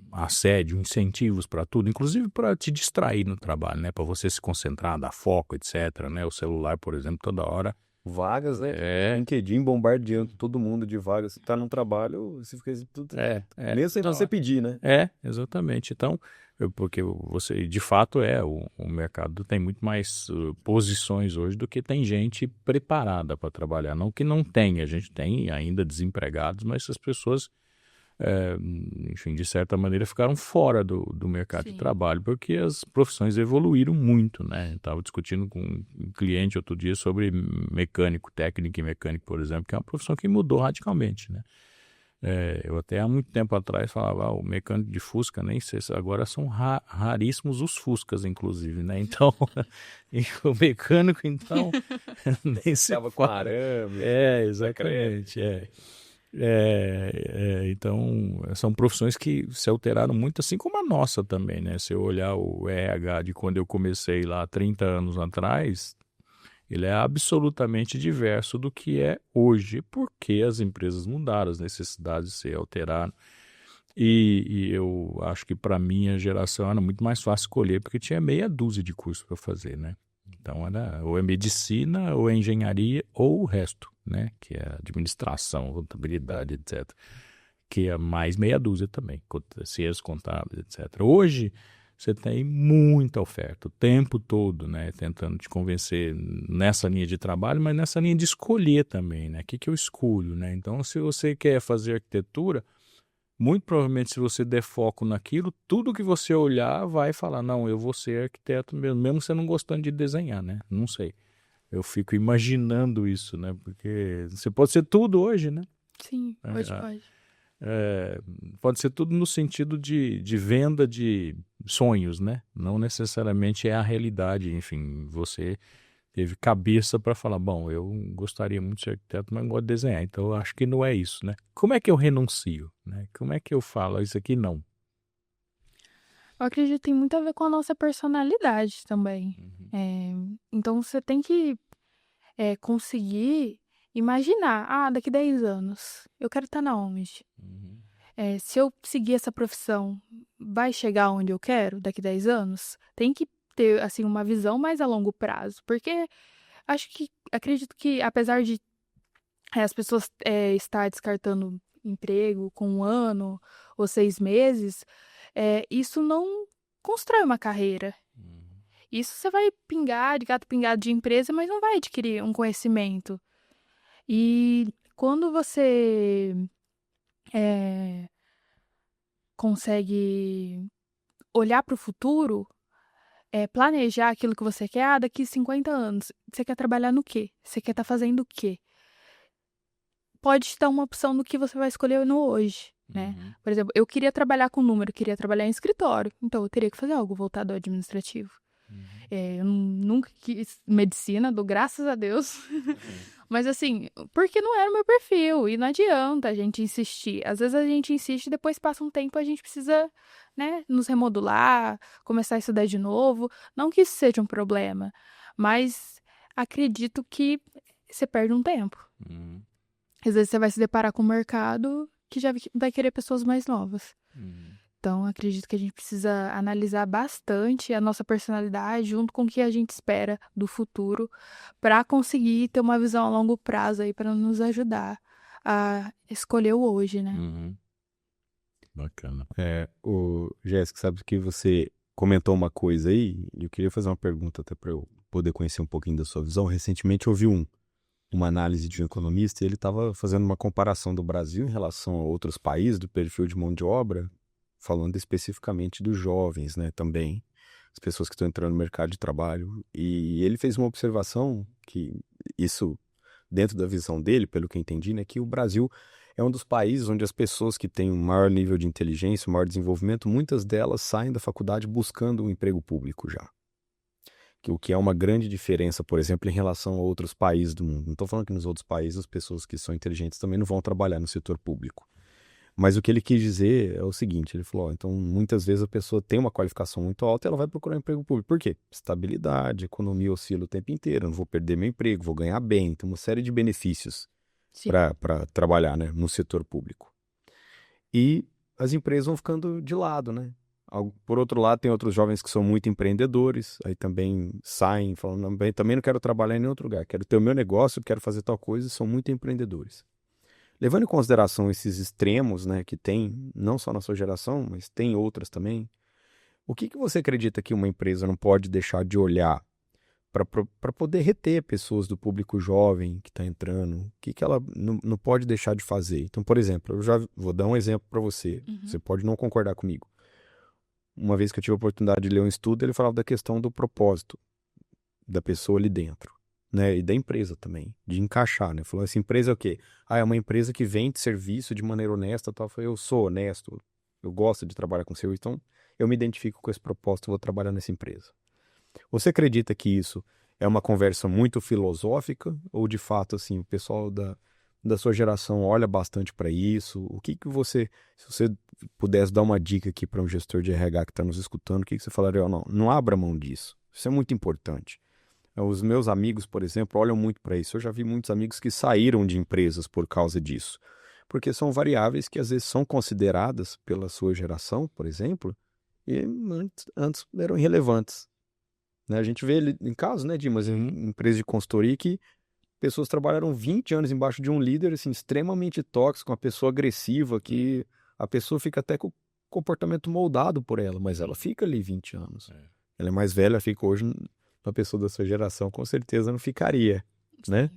assédio, incentivos para tudo, inclusive para te distrair no trabalho, né? Para você se concentrar, dar foco, etc, né? O celular, por exemplo, toda hora. Vagas, né? LinkedIn bombardeando todo mundo de vagas. Você tá num trabalho, você fica tudo... Mesmo sem você pedir, né? Exatamente. Então, porque você, de fato, o mercado tem muito mais posições hoje do que tem gente preparada para trabalhar. Não que não tenha, a gente tem ainda desempregados, mas essas pessoas... enfim, de certa maneira ficaram fora do mercado de trabalho, porque as profissões evoluíram muito, né? Estava discutindo com um cliente outro dia sobre técnico e mecânico, por exemplo, que é uma profissão que mudou radicalmente, né? Eu até há muito tempo atrás falava, o mecânico de Fusca, nem sei se agora são raríssimos os Fuscas, inclusive, né? Então, e o mecânico, então, nem sei com arame. Exatamente, então, são profissões que se alteraram muito, assim como a nossa também, né? Se eu olhar o RH de quando eu comecei lá 30 anos atrás, ele é absolutamente diverso do que é hoje, porque as empresas mudaram, as necessidades se alteraram. E eu acho que para minha geração era muito mais fácil escolher, porque tinha meia dúzia de cursos para fazer, né? Então, era ou é medicina, ou é engenharia, ou o resto, né? Que é administração, contabilidade, etc. Que é mais meia dúzia também, ciências contábeis, etc. Hoje, você tem muita oferta, o tempo todo, né? Tentando te convencer nessa linha de trabalho, mas nessa linha de escolher também, né? O que eu escolho, né? Então, se você quer fazer arquitetura, muito provavelmente, se você der foco naquilo, tudo que você olhar vai falar, não, eu vou ser arquiteto mesmo você não gostando de desenhar, né? Não sei. Eu fico imaginando isso, né? Porque você pode ser tudo hoje, né? Sim, hoje pode. Pode ser tudo no sentido de venda de sonhos, né? Não necessariamente é a realidade. Enfim, você teve cabeça para falar, bom, eu gostaria muito de ser arquiteto, mas não gosto de desenhar, então eu acho que não é isso, né? Como é que eu renuncio, né? Como é que eu falo, isso aqui não? Eu acredito que tem muito a ver com a nossa personalidade também. Então você tem que conseguir imaginar, daqui 10 anos, eu quero estar na onde? Se eu seguir essa profissão, vai chegar onde eu quero daqui 10 anos? Tem que ter, assim, uma visão mais a longo prazo, porque acredito que, apesar de as pessoas estar descartando emprego com 1 ano ou 6 meses, isso não constrói uma carreira. Isso você vai pingar de gato pingado de empresa, mas não vai adquirir um conhecimento. E quando você consegue olhar para o futuro, planejar aquilo que você quer, daqui 50 anos, você quer trabalhar no quê? Você quer estar fazendo o quê? Pode te dar uma opção do que você vai escolher no hoje, né? Por exemplo, eu queria trabalhar com número, queria trabalhar em escritório, então eu teria que fazer algo voltado ao administrativo. Eu nunca quis medicina, dou graças a Deus. Mas assim, porque não era o meu perfil, e não adianta a gente insistir. Às vezes a gente insiste, depois passa um tempo, a gente precisa, né, nos remodular, começar a estudar de novo. Não que isso seja um problema, mas acredito que você perde um tempo. Às vezes você vai se deparar com um mercado que já vai querer pessoas mais novas. Então, acredito que a gente precisa analisar bastante a nossa personalidade junto com o que a gente espera do futuro para conseguir ter uma visão a longo prazo aí para nos ajudar a escolher o hoje, né? Bacana. Jéssica, sabe que você comentou uma coisa aí e eu queria fazer uma pergunta até para eu poder conhecer um pouquinho da sua visão. Recentemente eu ouvi uma análise de um economista e ele estava fazendo uma comparação do Brasil em relação a outros países do perfil de mão de obra, falando especificamente dos jovens, né, também, as pessoas que estão entrando no mercado de trabalho. E ele fez uma observação que isso, dentro da visão dele, pelo que eu entendi, né, que o Brasil é um dos países onde as pessoas que têm um maior nível de inteligência, um maior desenvolvimento, muitas delas saem da faculdade buscando um emprego público já. O que é uma grande diferença, por exemplo, em relação a outros países do mundo. Não estou falando que nos outros países as pessoas que são inteligentes também não vão trabalhar no setor público. Mas o que ele quis dizer é o seguinte, ele falou, então muitas vezes a pessoa tem uma qualificação muito alta e ela vai procurar um emprego público. Por quê? Estabilidade, economia oscila o tempo inteiro, eu não vou perder meu emprego, vou ganhar bem, tem uma série de benefícios para trabalhar, né, no setor público. E as empresas vão ficando de lado, né? Por outro lado, tem outros jovens que são muito empreendedores, aí também saem falando, não, também não quero trabalhar em nenhum outro lugar, quero ter o meu negócio, quero fazer tal coisa, e são muito empreendedores. Levando em consideração esses extremos, né, que tem, não só na sua geração, mas tem outras também, o que você acredita que uma empresa não pode deixar de olhar para poder reter pessoas do público jovem que está entrando? O que ela não pode deixar de fazer? Então, por exemplo, eu já vou dar um exemplo para você, você pode não concordar comigo. Uma vez que eu tive a oportunidade de ler um estudo, ele falava da questão do propósito da pessoa ali dentro, né? E da empresa também, de encaixar, né? Falou, essa empresa é o quê? É uma empresa que vende serviço de maneira honesta, tal. Eu sou honesto, eu gosto de trabalhar com serviço, então eu me identifico com esse propósito, vou trabalhar nessa empresa. Você acredita que isso é uma conversa muito filosófica ou de fato, assim, o pessoal da sua geração olha bastante para isso? O que você, se você pudesse dar uma dica aqui para um gestor de RH que está nos escutando, o que você falaria? Não abra mão disso. Isso é muito importante. Os meus amigos, por exemplo, olham muito para isso. Eu já vi muitos amigos que saíram de empresas por causa disso. Porque são variáveis que às vezes são consideradas pela sua geração, por exemplo, e antes eram irrelevantes. Né? A gente vê em casos, né, Dimas, em empresas de consultoria que pessoas trabalharam 20 anos embaixo de um líder assim, extremamente tóxico, uma pessoa agressiva, que a pessoa fica até com o comportamento moldado por ela, mas ela fica ali 20 anos. Ela é mais velha, fica hoje, uma pessoa da sua geração com certeza não ficaria, né?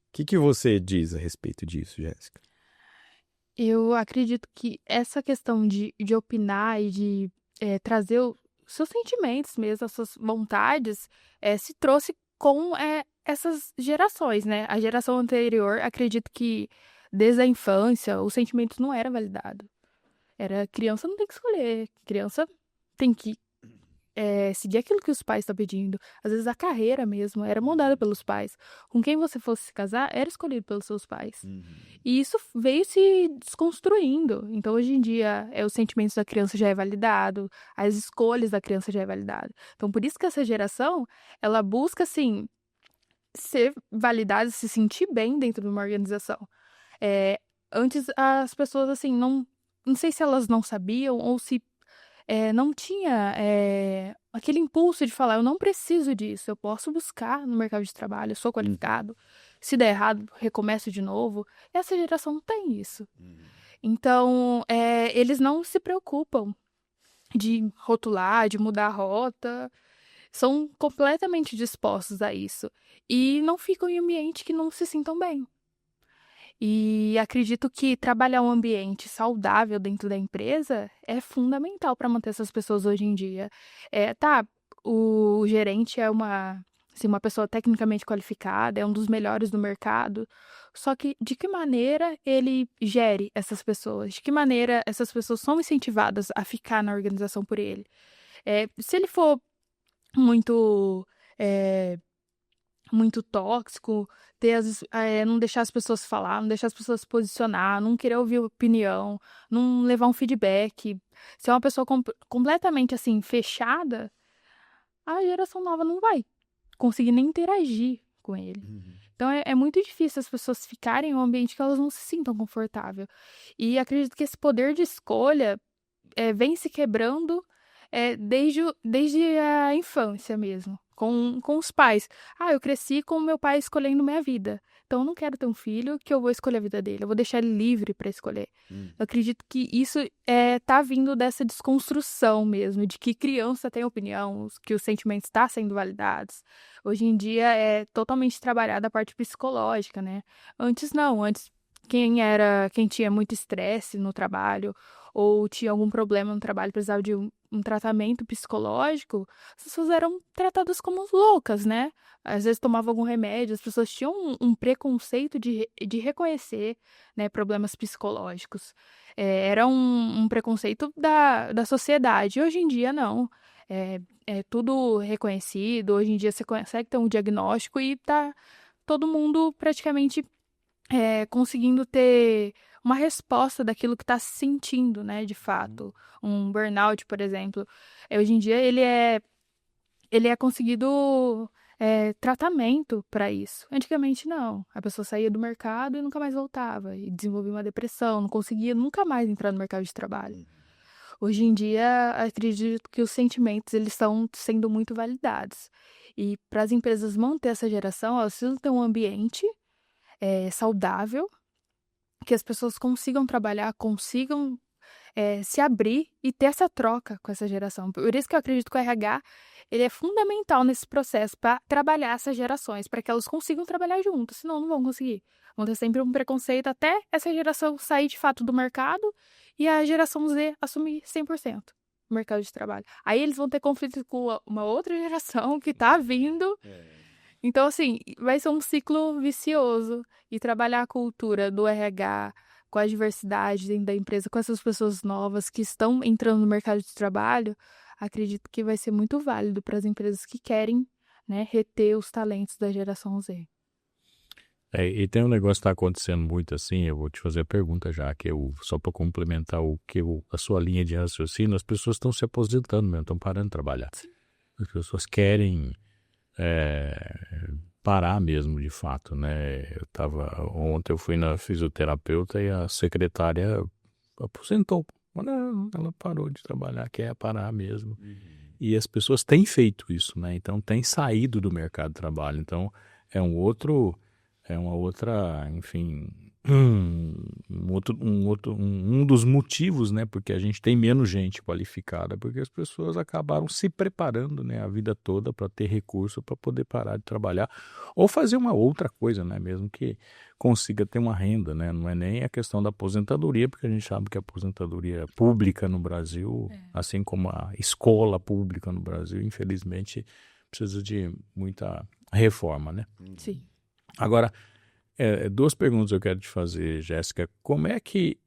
O que você diz a respeito disso, Jéssica? Eu acredito que essa questão de opinar e de trazer os seus sentimentos mesmo, as suas vontades, se trouxe com essas gerações, né? A geração anterior, acredito que desde a infância, o sentimento não era validado. Era criança não tem que escolher, criança tem que seguir aquilo que os pais estão pedindo. Às vezes a carreira mesmo era moldada pelos pais. Com quem você fosse se casar, era escolhido pelos seus pais. E isso veio se desconstruindo. Então, hoje em dia, os sentimentos da criança já é validado, as escolhas da criança já é validado. Então, por isso que essa geração, ela busca, assim, ser validada, se sentir bem dentro de uma organização. Antes, as pessoas, assim, não sei se elas não sabiam ou se não tinha aquele impulso de falar, eu não preciso disso, eu posso buscar no mercado de trabalho, eu sou qualificado, se der errado, recomeço de novo. Essa geração não tem isso. Então, eles não se preocupam de rotular, de mudar a rota, são completamente dispostos a isso. E não ficam em ambiente que não se sintam bem. E acredito que trabalhar um ambiente saudável dentro da empresa é fundamental para manter essas pessoas hoje em dia. O gerente é uma pessoa tecnicamente qualificada, é um dos melhores do mercado, só que de que maneira ele gere essas pessoas? De que maneira essas pessoas são incentivadas a ficar na organização por ele? Se ele for muito tóxico, não deixar as pessoas falar, não deixar as pessoas se posicionar, não querer ouvir opinião, não levar um feedback. Se é uma pessoa completamente assim, fechada, a geração nova não vai conseguir nem interagir com ele. Então é muito difícil as pessoas ficarem em um ambiente que elas não se sintam confortáveis. E acredito que esse poder de escolha vem se quebrando desde a infância mesmo. com os pais. Eu cresci com o meu pai escolhendo minha vida. Então, eu não quero ter um filho que eu vou escolher a vida dele. Eu vou deixar ele livre para escolher. Eu acredito que isso tá vindo dessa desconstrução mesmo, de que criança tem opinião, que os sentimentos estão sendo validados. Hoje em dia é totalmente trabalhada a parte psicológica, né? Antes não, antes quem tinha muito estresse no trabalho ou tinha algum problema no trabalho, precisava de um tratamento psicológico, as pessoas eram tratadas como loucas, né? Às vezes tomavam algum remédio, as pessoas tinham um preconceito de reconhecer, né, problemas psicológicos. Era um preconceito da sociedade. Hoje em dia, não. É tudo reconhecido. Hoje em dia você consegue ter um diagnóstico e tá todo mundo praticamente conseguindo ter uma resposta daquilo que está sentindo, né, de fato. Um burnout, por exemplo, hoje em dia ele é conseguido tratamento para isso. Antigamente não. A pessoa saía do mercado e nunca mais voltava e desenvolvia uma depressão, não conseguia nunca mais entrar no mercado de trabalho. Hoje em dia, acredito que os sentimentos eles estão sendo muito validados. E para as empresas manter essa geração, elas precisam ter um ambiente saudável, que as pessoas consigam trabalhar, consigam se abrir e ter essa troca com essa geração. Por isso que eu acredito que o RH ele é fundamental nesse processo para trabalhar essas gerações, para que elas consigam trabalhar juntas, senão não vão conseguir. Vão ter sempre um preconceito até essa geração sair de fato do mercado e a geração Z assumir 100% o mercado de trabalho. Aí eles vão ter conflito com uma outra geração que está vindo. Então, assim, vai ser um ciclo vicioso. E trabalhar a cultura do RH com a diversidade dentro da empresa, com essas pessoas novas que estão entrando no mercado de trabalho, acredito que vai ser muito válido para as empresas que querem, né, reter os talentos da geração Z. E tem um negócio que está acontecendo muito assim, eu vou te fazer a pergunta já, só para complementar a sua linha de raciocínio, as pessoas estão se aposentando mesmo, estão parando de trabalhar. As pessoas querem parar mesmo, de fato, né? Ontem eu fui na fisioterapeuta e a secretária aposentou. Ela parou de trabalhar, quer parar mesmo. E as pessoas têm feito isso, né? Então têm saído do mercado de trabalho. Então é uma outra, enfim, um dos motivos, né, porque a gente tem menos gente qualificada, porque as pessoas acabaram se preparando, né, a vida toda para ter recurso para poder parar de trabalhar ou fazer uma outra coisa, né, mesmo que consiga ter uma renda, né, não é nem a questão da aposentadoria, porque a gente sabe que a aposentadoria pública no Brasil, assim como a escola pública no Brasil, infelizmente precisa de muita reforma, né? Sim. Agora, duas perguntas eu quero te fazer, Jéssica. Como é que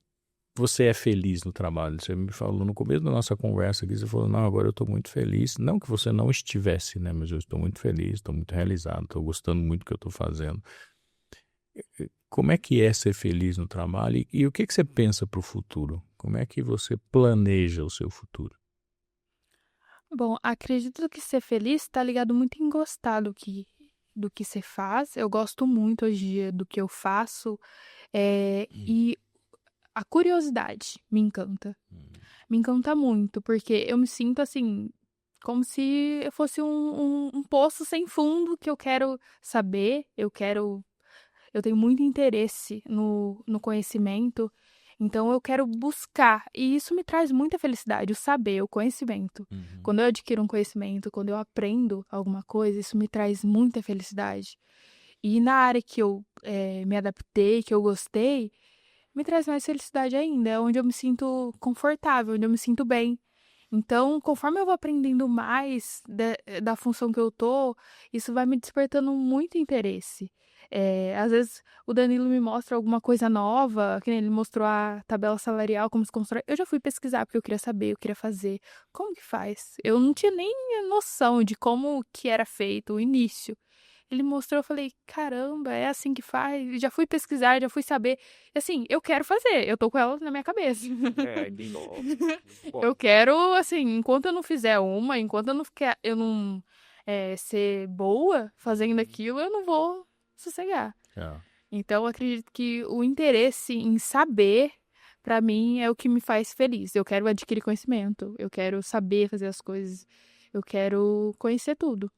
você é feliz no trabalho? Você me falou no começo da nossa conversa aqui, você falou, não, agora eu estou muito feliz. Não que você não estivesse, né? Mas eu estou muito feliz, estou muito realizado, estou gostando muito do que eu estou fazendo. Como é que é ser feliz no trabalho e o que você pensa para o futuro? Como é que você planeja o seu futuro? Bom, acredito que ser feliz está ligado muito em gostar do que você faz. Eu gosto muito hoje em dia do que eu faço e a curiosidade me encanta. Me encanta muito, porque eu me sinto assim, como se eu fosse um poço sem fundo que eu quero saber, eu tenho muito interesse no conhecimento, então eu quero buscar, e isso me traz muita felicidade, o saber, o conhecimento. Quando eu adquiro um conhecimento, quando eu aprendo alguma coisa, isso me traz muita felicidade. E na área que eu me adaptei, que eu gostei, me traz mais felicidade ainda, é onde eu me sinto confortável, onde eu me sinto bem. Então, conforme eu vou aprendendo mais da função que eu tô, isso vai me despertando muito interesse. Às vezes, o Danilo me mostra alguma coisa nova, que nem ele mostrou a tabela salarial, como se constrói. Eu já fui pesquisar, porque eu queria saber, eu queria fazer. Como que faz? Eu não tinha nem noção de como que era feito o início. Ele mostrou, eu falei, caramba, é assim que faz? Já fui pesquisar, já fui saber. E assim, eu quero fazer, eu tô com ela na minha cabeça. De novo. Eu quero, assim, enquanto eu não fizer uma, enquanto eu não ser boa fazendo aquilo, eu não vou sossegar. Então, eu acredito que o interesse em saber, pra mim, é o que me faz feliz. Eu quero adquirir conhecimento, eu quero saber fazer as coisas, eu quero conhecer tudo.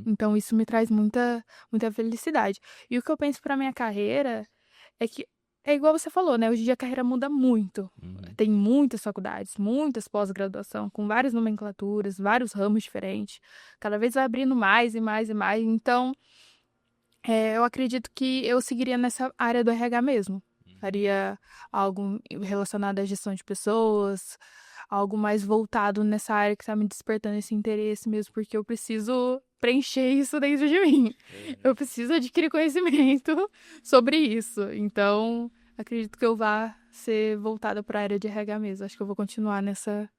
Então, isso me traz muita, muita felicidade. E o que eu penso para minha carreira é que, é igual você falou, né? Hoje em dia a carreira muda muito. Tem muitas faculdades, muitas pós-graduação, com várias nomenclaturas, vários ramos diferentes. Cada vez vai abrindo mais e mais e mais. Então, eu acredito que eu seguiria nessa área do RH mesmo. Faria algo relacionado à gestão de pessoas, algo mais voltado nessa área que está me despertando esse interesse mesmo, porque eu preciso preencher isso dentro de mim. Eu preciso adquirir conhecimento sobre isso. Então, acredito que eu vá ser voltada para a área de RH mesmo. Acho que eu vou continuar nessa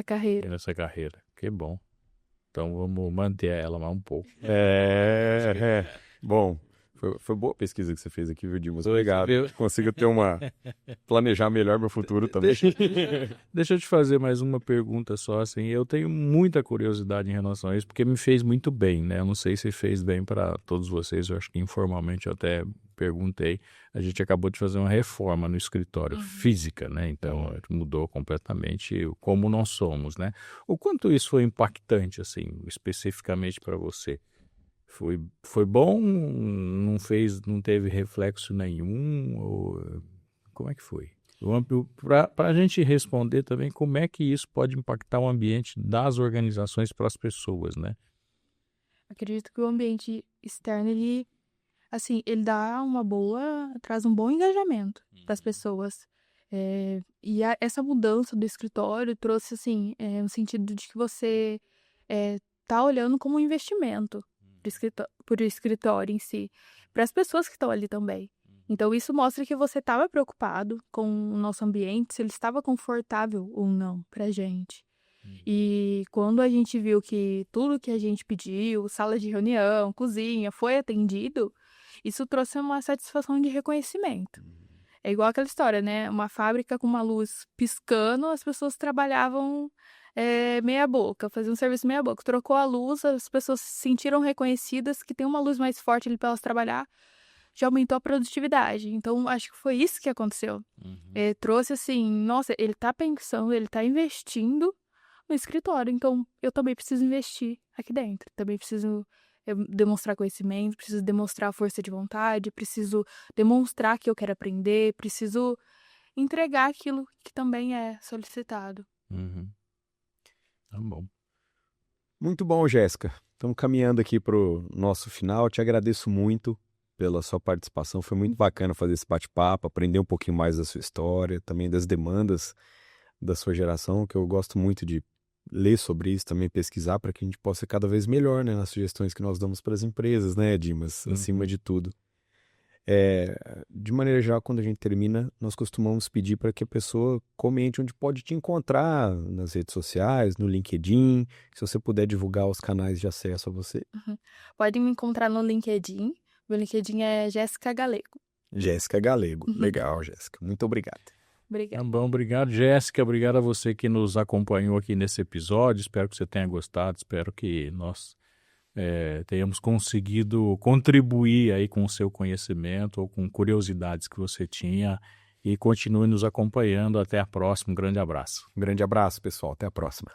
carreira. Nessa carreira. Que bom. Então vamos manter ela mais um pouco. Bom, foi boa a pesquisa que você fez aqui, viu, Dimas? Obrigado. Consigo planejar melhor meu futuro também. Deixa eu te fazer mais uma pergunta só, assim. Eu tenho muita curiosidade em relação a isso, porque me fez muito bem, né? Eu não sei se fez bem para todos vocês, eu acho que informalmente eu até perguntei. A gente acabou de fazer uma reforma no escritório, física, né? Então mudou completamente como nós somos, né? O quanto isso foi impactante, assim, especificamente para você? Foi bom? Não teve reflexo nenhum? Ou como é que foi? Para a gente responder também, como é que isso pode impactar o ambiente das organizações para as pessoas, né? Acredito que o ambiente externo, ele dá traz um bom engajamento para as pessoas. Essa mudança do escritório trouxe, assim, no sentido de que você tá olhando como um investimento para o escritório em si, para as pessoas que estão ali também. Então, isso mostra que você estava preocupado com o nosso ambiente, se ele estava confortável ou não para a gente. E quando a gente viu que tudo que a gente pediu, sala de reunião, cozinha, foi atendido, isso trouxe uma satisfação de reconhecimento. É igual aquela história, né? Uma fábrica com uma luz piscando, as pessoas trabalhavam meia boca, faziam um serviço meia boca. Trocou a luz, as pessoas se sentiram reconhecidas que tem uma luz mais forte ali para elas trabalhar, já aumentou a produtividade. Então, acho que foi isso que aconteceu. Trouxe assim, nossa, ele tá pensando, ele tá investindo no escritório, então eu também preciso investir aqui dentro. Também preciso demonstrar conhecimento, preciso demonstrar força de vontade, preciso demonstrar que eu quero aprender, preciso entregar aquilo que também é solicitado. Tá bom. Muito bom, Jéssica. Estamos caminhando aqui para o nosso final. Te agradeço muito pela sua participação. Foi muito bacana fazer esse bate-papo, aprender um pouquinho mais da sua história, também das demandas da sua geração, que eu gosto muito de ler sobre isso, também pesquisar para que a gente possa ser cada vez melhor, né, nas sugestões que nós damos para as empresas, né, Dimas, acima de tudo. De maneira geral, quando a gente termina, nós costumamos pedir para que a pessoa comente onde pode te encontrar nas redes sociais, no LinkedIn, se você puder divulgar os canais de acesso a você. Pode me encontrar no LinkedIn. Meu LinkedIn é Jéssica Galego. Jéssica Galego. Legal, Jéssica. Muito obrigado. Obrigada. Tá bom, obrigado, Jéssica. Obrigado a você que nos acompanhou aqui nesse episódio. Espero que você tenha gostado. Espero que nós tenhamos conseguido contribuir aí com o seu conhecimento ou com curiosidades que você tinha. E continue nos acompanhando. Até a próxima. Um grande abraço. Um grande abraço, pessoal. Até a próxima.